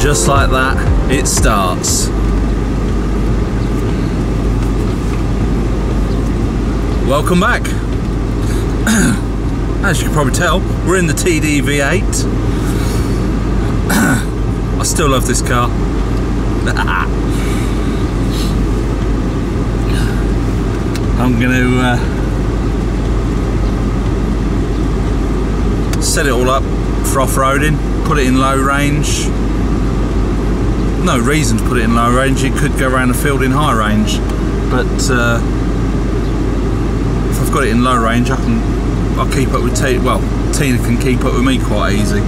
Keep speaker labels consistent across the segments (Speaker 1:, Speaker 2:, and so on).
Speaker 1: Just like that, it starts. Welcome back. As you can probably tell, we're in the TDV8. I still love this car. I'm going to set it all up for off-roading, put it in low range. No reason to put it in low range, it could go around the field in high range, but if I've got it in low range I'll keep up with Tina. Well, Tina can keep up with me quite easy.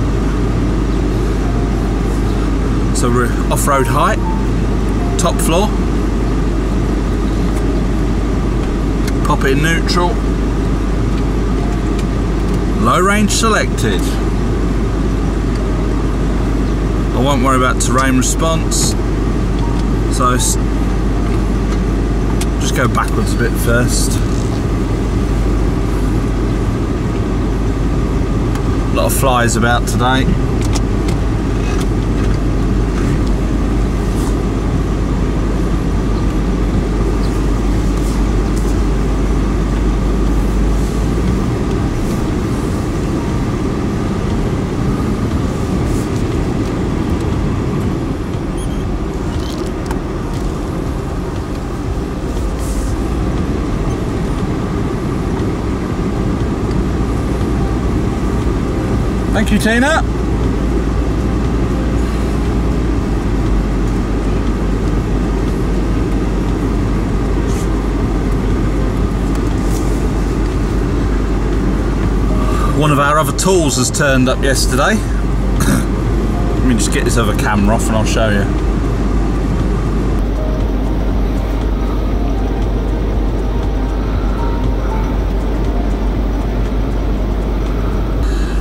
Speaker 1: So we're off-road height, top floor, pop it in neutral, low range selected. I won't worry about terrain response, so just go backwards a bit first. A lot of flies about today. Thank you, Tina. One of our other tools has turned up yesterday. Let me just get this other camera off and I'll show you.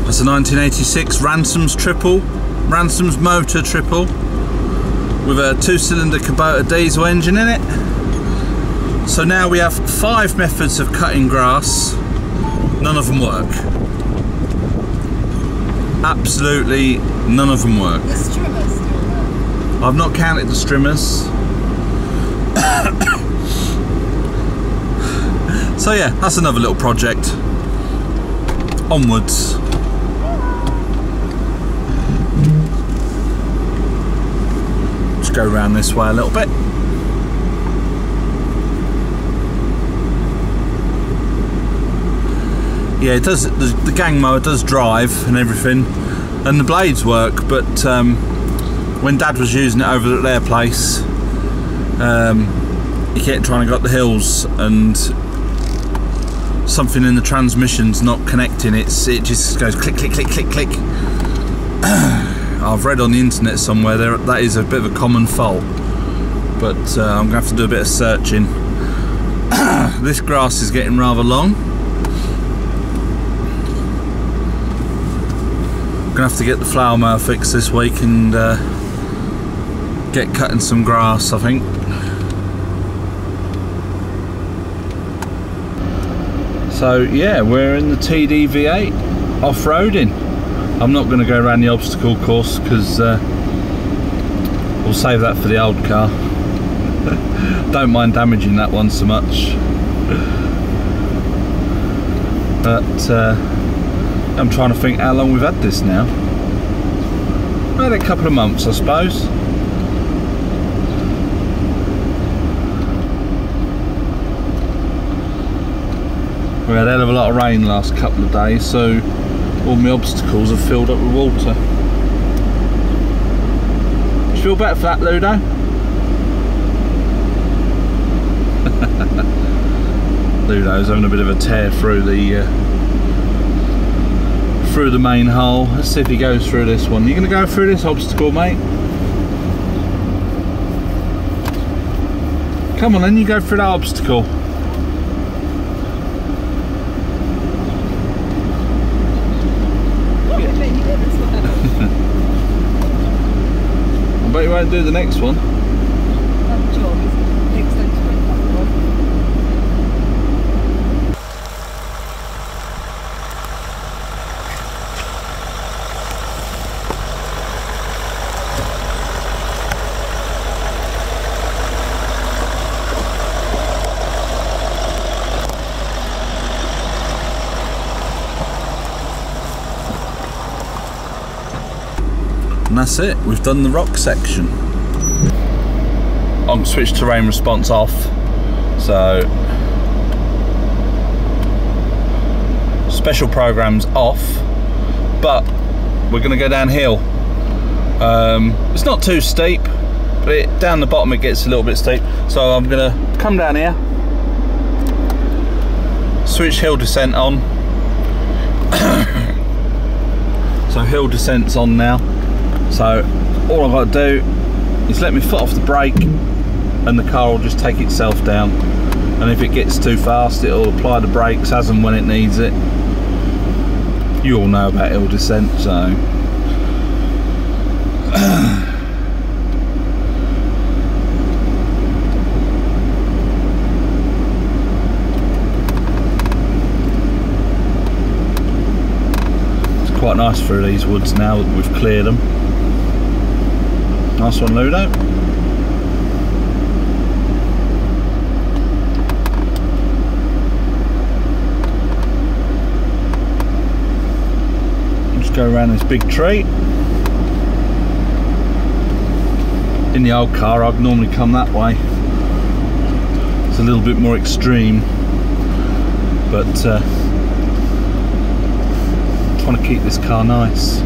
Speaker 1: That's a 1986 Ransom's motor triple with a 2-cylinder Kubota diesel engine in it. So now we have 5 methods of cutting grass. None of them work. Absolutely none of them work.
Speaker 2: The strimmers still work.
Speaker 1: I've not counted the strimmers. So yeah, that's another little project. Onwards. Go around this way a little bit. Yeah, it does. The gang mower does drive and everything, and the blades work. But when Dad was using it over at their place, he kept trying to go up the hills, and something in the transmission's not connecting. It just goes click, click, click, click, click. I've read on the internet somewhere that is a bit of a common fault, but I'm going to have to do a bit of searching. This grass is getting rather long. I'm going to have to get the flower mower fixed this week and get cutting some grass, I think. So yeah, we're in the TDV8 off-roading. I'm not going to go around the obstacle course because we'll save that for the old car. Don't mind damaging that one so much. But I'm trying to think how long we've had this now. About a couple of months, I suppose. We had a hell of a lot of rain last couple of days, so all my obstacles have filled up with water. Do you feel better for that, Ludo? Ludo's having a bit of a tear through the main hole. Let's see if he goes through this one. You gonna go through this obstacle, mate? Come on then, you go through that obstacle. I bet you won't do the next one. And that's it, we've done the rock section. I'm switched terrain response off, so special programs off, but we're going to go downhill. It's not too steep, but down the bottom it gets a little bit steep, so I'm going to come down here, switch hill descent on. So hill descent's on now, so all I've got to do is let me foot off the brake and the car will just take itself down, and if it gets too fast it'll apply the brakes as and when it needs it. You all know about hill descent, so it's quite nice through these woods now that we've cleared them. Nice one, Ludo. Just go around this big tree. In the old car I'd normally come that way. It's a little bit more extreme, but trying to keep this car nice.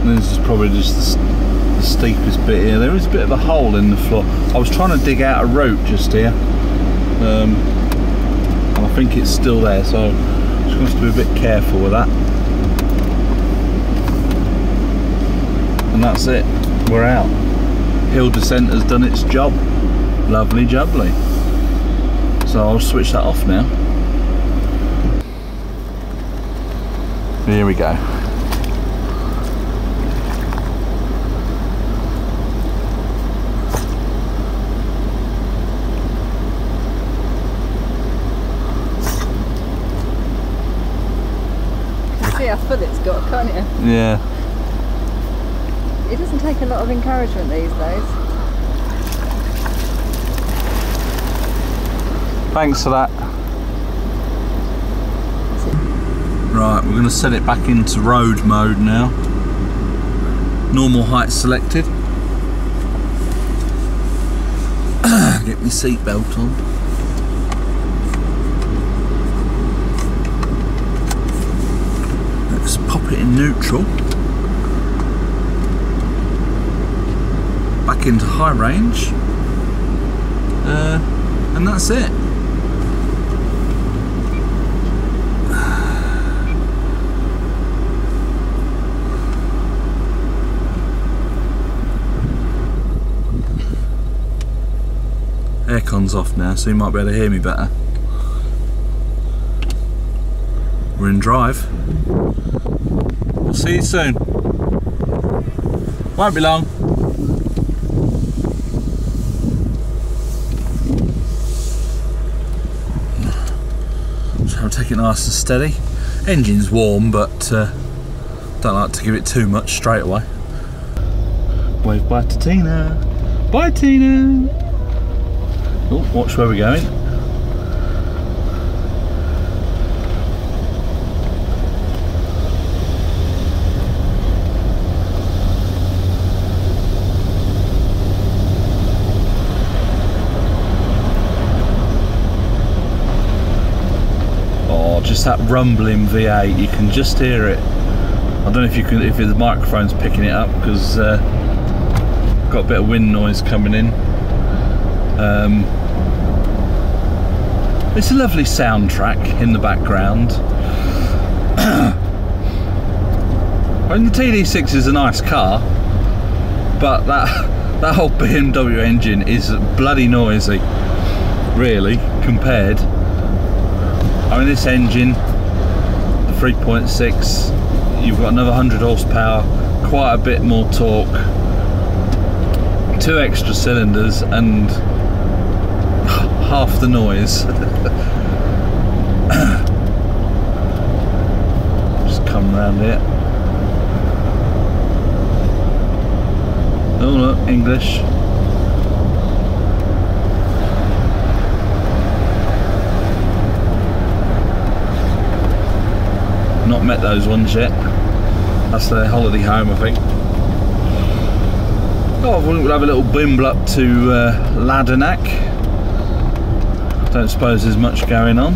Speaker 1: And this is probably just the steepest bit here. There is a bit of a hole in the floor. I was trying to dig out a root just here, and I think it's still there, so just going to have to be a bit careful with that. And that's it, we're out. Hill descent has done its job. Lovely jubbly. So I'll switch that off now. Here we go.
Speaker 2: See how full it's got, can't you?
Speaker 1: Yeah.
Speaker 2: It doesn't take a lot of encouragement these days.
Speaker 1: Thanks for that. Right, we're going to set it back into road mode now. Normal height selected. Get my seatbelt on. Let's pop it in neutral. Back into high range. And that's it. Aircon's off now, so you might be able to hear me better. We're in drive. We'll see you soon. Won't be long. So I'll take it nice and steady. Engine's warm, but don't like to give it too much straight away. Wave bye to Tina. Bye, Tina. Oh, watch where we're going. Oh, just that rumbling V8, you can just hear it. I don't know if you can, if the microphone's picking it up, because got a bit of wind noise coming in. It's a lovely soundtrack in the background. I mean, the TD6 is a nice car, but that whole BMW engine is bloody noisy, really, compared. I mean, this engine, the 3.6, you've got another 100 horsepower, quite a bit more torque, 2 extra cylinders, and half the noise. Just come round here. Oh look, English. not met those ones yet. That's their holiday home, I think. Oh, we'll have a little bimble up to Ladenack. Don't suppose there's much going on.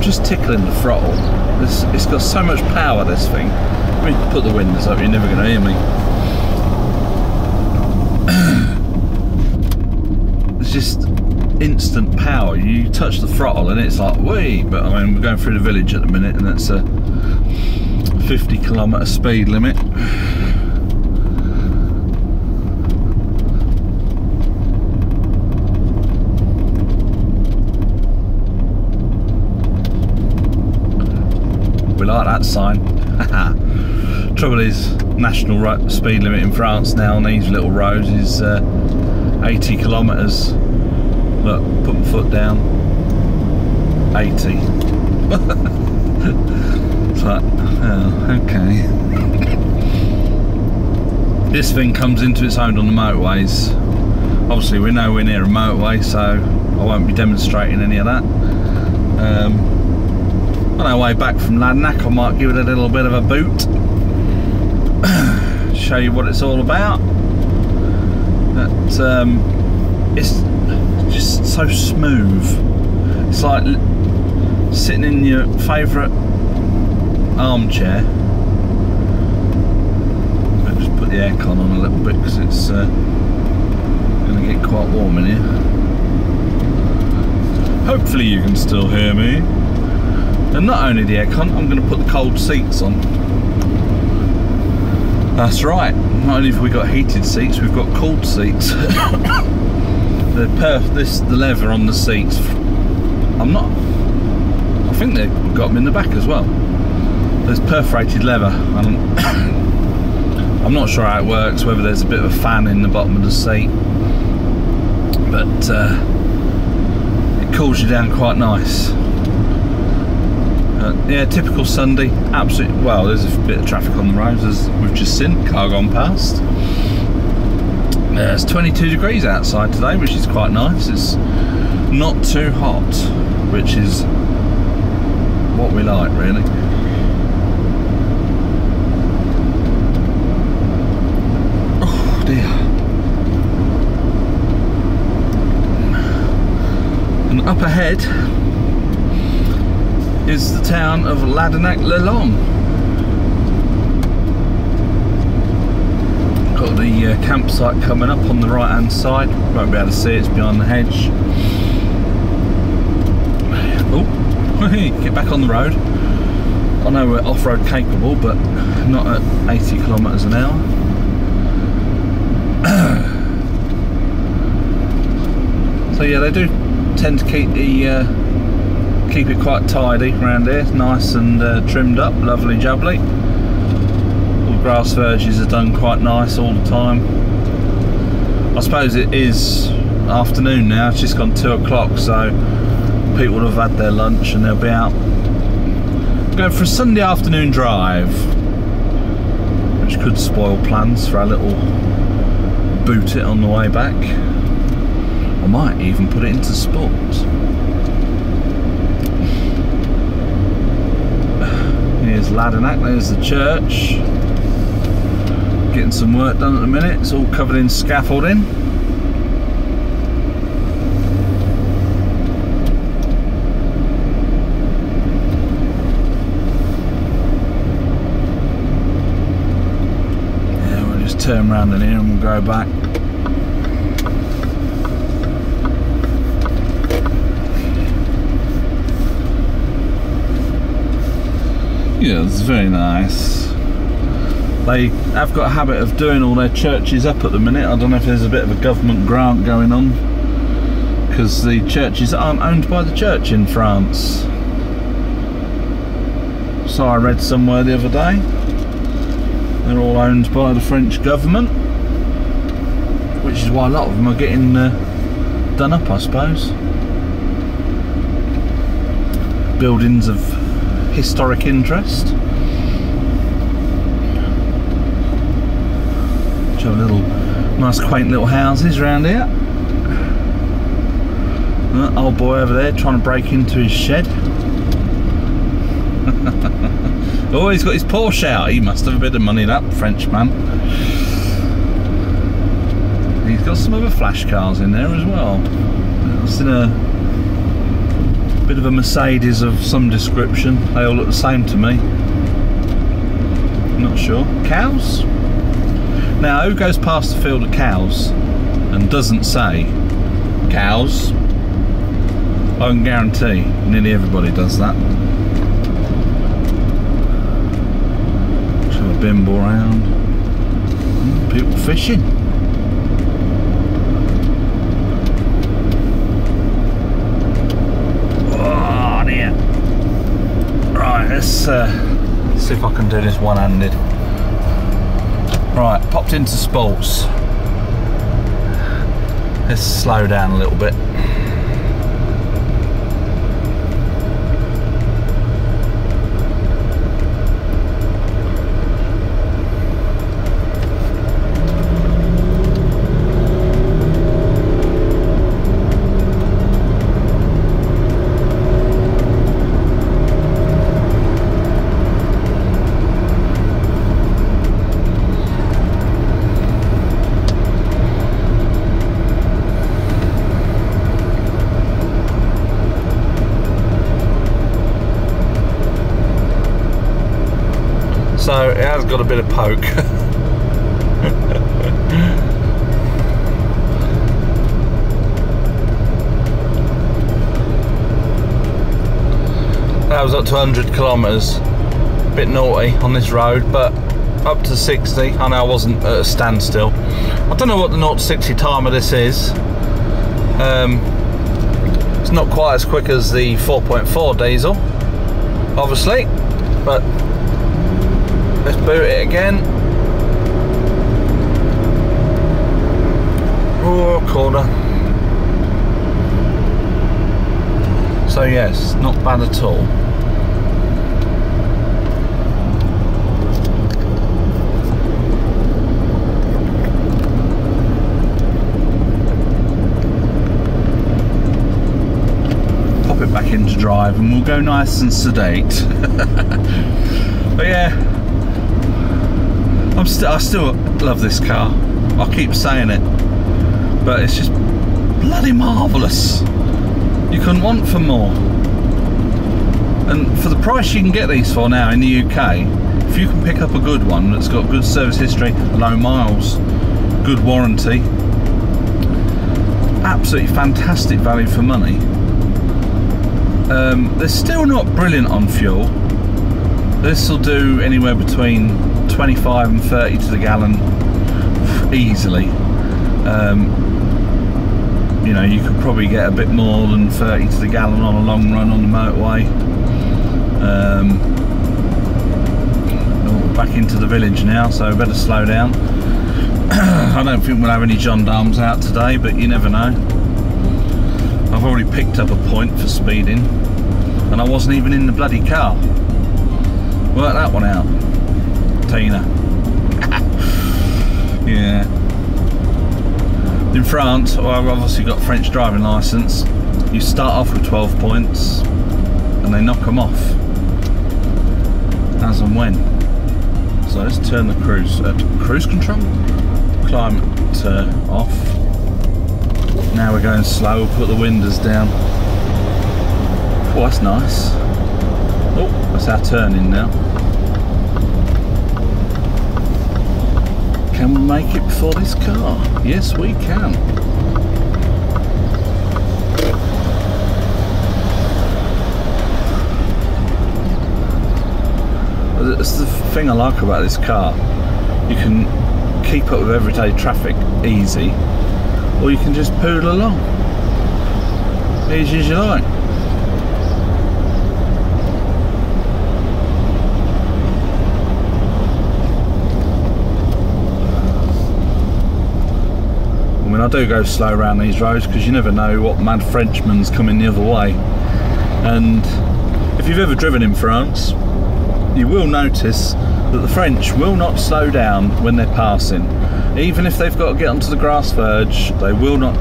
Speaker 1: Just tickling the throttle. It's got so much power, this thing. Let me put the windows up, you're never going to hear me. It's just instant power. You touch the throttle and it's like, whee! But I mean, we're going through the village at the minute and it's a 50km speed limit. We like that sign. Trouble is, national speed limit in France now on these little roads is 80 kilometres. Look, put my foot down. 80. It's like, oh, okay. This thing comes into its own on the motorways. Obviously, we're nowhere near a motorway, so I won't be demonstrating any of that. On our way back from Ladenack, I might give it a little bit of a boot. Show you what it's all about. But, it's just so smooth. It's like sitting in your favourite armchair. I'll just put the aircon on a little bit because it's going to get quite warm in here. Hopefully you can still hear me. And not only the aircon, I'm going to put the cold seats on. That's right, not only have we got heated seats, we've got cooled seats. The leather on the seats, I think they've got them in the back as well. There's perforated leather. I'm not sure how it works, whether there's a bit of a fan in the bottom of the seat. But it cools you down quite nice. Yeah, typical Sunday. Absolutely. Well, there's a bit of traffic on the roads as we've just seen. Car gone past. It's 22 degrees outside today, which is quite nice. It's not too hot, which is what we like, really. Oh dear. And up ahead is the town of Ladenack-le-Long. Got the campsite coming up on the right hand side. Won't be able to see it, it's behind the hedge. Oh, get back on the road. I know we're off-road capable, but not at 80 kilometres an hour. So yeah, they do tend to keep it quite tidy around here, nice and trimmed up, lovely jubbly. All the grass verges are done quite nice all the time. I suppose it is afternoon now, it's just gone 2 o'clock, so people will have had their lunch and they'll be out going for a Sunday afternoon drive, which could spoil plans for a little boot it on the way back. I might even put it into sport. Here's Ladenack, there's the church. Getting some work done at the minute, it's all covered in scaffolding. Yeah, we'll just turn around in here and we'll go back. Yeah, it's very nice. They have got a habit of doing all their churches up at the minute. I don't know if there's a bit of a government grant going on, because the churches aren't owned by the church in France. So I read somewhere the other day, they're all owned by the French government, which is why a lot of them are getting done up, I suppose. Buildings have historic interest. Show little nice quaint little houses around here. Old boy over there trying to break into his shed. Oh, he's got his Porsche out. He must have a bit of money, that Frenchman. He's got some other flash cars in there as well. I've seen a bit of a Mercedes of some description. They all look the same to me. Not sure. Cows? Now, who goes past the field of cows and doesn't say cows? I can guarantee nearly everybody does that. Show a bimble around. People fishing. Oh dear. Right, let's see if I can do this one-handed. Right, popped into sports. Let's slow down a little bit. So it has got a bit of poke. That was up to 100 kilometres. Bit naughty on this road, but up to 60. I know I wasn't at a standstill. I don't know what the 0 to 60 time of this is. It's not quite as quick as the 4.4 diesel, obviously, but let's boot it again. Oh, corner. So yes, not bad at all. Pop it back into drive and we'll go nice and sedate. But yeah, I still love this car. I keep saying it, but it's just bloody marvellous. You couldn't want for more. And for the price you can get these for now in the UK, if you can pick up a good one that's got good service history, low miles, good warranty, absolutely fantastic value for money. They're still not brilliant on fuel. This will do anywhere between 25 and 30 to the gallon easily. You know, you could probably get a bit more than 30 to the gallon on a long run on the motorway. Back into the village now, so better slow down. I don't think we'll have any gendarmes out today, but you never know. I've already picked up a point for speeding, and I wasn't even in the bloody car. Work that one out, Tina. Yeah. In France, well, I've obviously got French driving licence. You start off with 12 points, and they knock them off as and when. So let's turn the cruise control, climate off. Now we're going slow. We'll put the windows down. Oh, that's nice. Oh, that's our turning now. Can we make it before this car? Yes, we can. That's the thing I like about this car. You can keep up with everyday traffic easy, or you can just poodle along easy as you like. I mean, I do go slow around these roads because you never know what mad Frenchman's coming the other way, and if you've ever driven in France, you will notice that the French will not slow down when they're passing. Even if they've got to get onto the grass verge, they will not,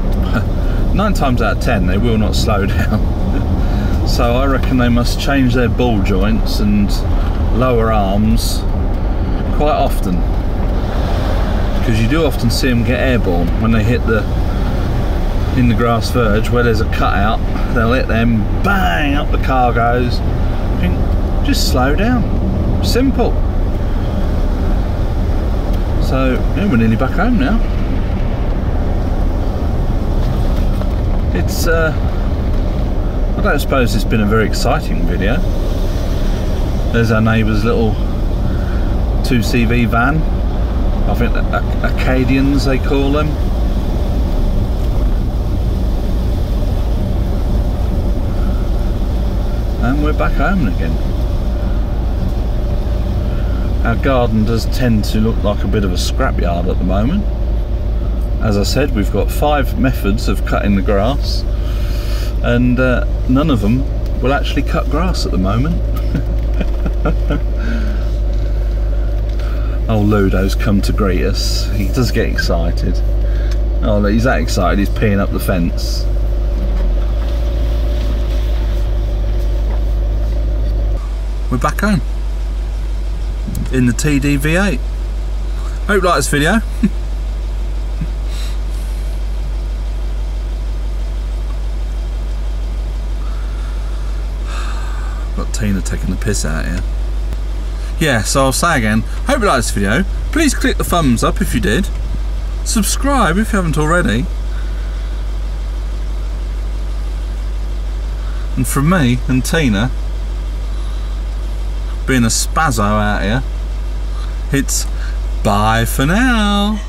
Speaker 1: 9 times out of 10, they will not slow down. So I reckon they must change their ball joints and lower arms quite often, because you do often see them get airborne when they hit in the grass verge where there's a cutout. They'll hit them, bang, up the car goes. I think, just slow down, simple. So yeah, we're nearly back home now. It's I don't suppose it's been a very exciting video. There's our neighbour's little 2CV van. I think Acadians they call them. And we're back home again. Our garden does tend to look like a bit of a scrapyard at the moment. As I said, we've got 5 methods of cutting the grass, and none of them will actually cut grass at the moment. Oh, Ludo's come to greet us. He does get excited. Oh, he's that excited he's peeing up the fence. We're back home in the TDV8. Hope you like this video. Got Tina taking the piss out here. Yeah, so I'll say again, hope you like this video. Please click the thumbs up if you did. Subscribe if you haven't already. And from me and Tina, being a spazzo out here, it's bye for now.